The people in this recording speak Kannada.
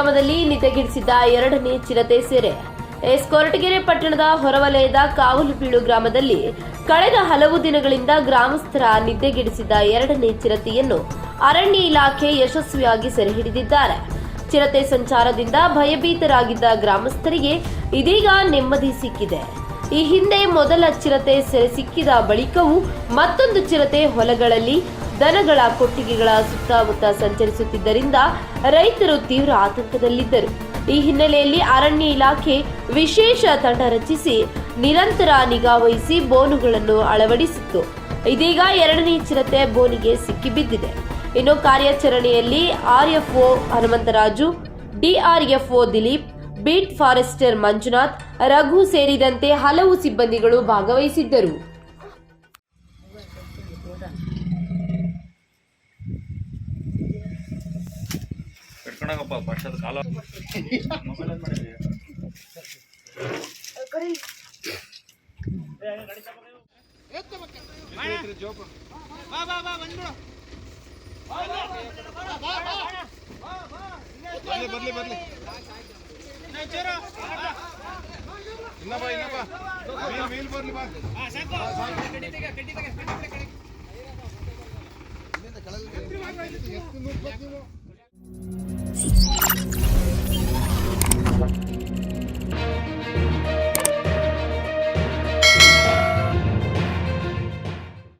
ಗ್ರಾಮದಲ್ಲಿ ನಿದ್ದೆಗೆಡಿಸಿದ್ದ ಎರಡನೇ ಚಿರತೆ ಸೆರೆ. ಕೊರಟಗೆರೆ ಪಟ್ಟಣದ ಹೊರವಲಯದ ಕಾವಲುಬೀಳು ಗ್ರಾಮದಲ್ಲಿ ಕಳೆದ ಹಲವು ದಿನಗಳಿಂದ ಗ್ರಾಮಸ್ಥರ ನಿದ್ದೆಗೆಡಿಸಿದ್ದ ಎರಡನೇ ಚಿರತೆಯನ್ನು ಅರಣ್ಯ ಇಲಾಖೆ ಯಶಸ್ವಿಯಾಗಿ ಸೆರೆ ಹಿಡಿದಿದ್ದಾರೆ. ಚಿರತೆ ಸಂಚಾರದಿಂದ ಭಯಭೀತರಾಗಿದ್ದ ಗ್ರಾಮಸ್ಥರಿಗೆ ಇದೀಗ ನೆಮ್ಮದಿ ಸಿಕ್ಕಿದೆ. ಈ ಹಿಂದೆ ಮೊದಲ ಚಿರತೆ ಸೆರೆ ಸಿಕ್ಕಿದ ಬಳಿಕವೂ ಮತ್ತೊಂದು ಚಿರತೆ ಹೊಲಗಳಲ್ಲಿ ದನಗಳ ಕೊಟ್ಟಿಗೆಗಳ ಸುತ್ತಮುತ್ತ ಸಂಚರಿಸುತ್ತಿದ್ದರಿಂದ ರೈತರು ತೀವ್ರ ಆತಂಕದಲ್ಲಿದ್ದರು. ಈ ಹಿನ್ನೆಲೆಯಲ್ಲಿ ಅರಣ್ಯ ಇಲಾಖೆ ವಿಶೇಷ ತಂಡ ರಚಿಸಿ ನಿರಂತರ ನಿಗಾ ವಹಿಸಿ ಬೋನುಗಳನ್ನು ಅಳವಡಿಸಿತ್ತು. ಇದೀಗ ಎರಡನೇ ಚಿರತೆ ಬೋನಿಗೆ ಸಿಕ್ಕಿಬಿದ್ದಿದೆ. ಇನ್ನು ಕಾರ್ಯಾಚರಣೆಯಲ್ಲಿ RFO Hanumantharaju, DRFO Dilip, beat forester Manjunath, Raghu ಸೇರಿದಂತೆ ಹಲವು ಸಿಬ್ಬಂದಿಗಳು ಭಾಗವಹಿಸಿದ್ದರು. ಬರ್ಲಿ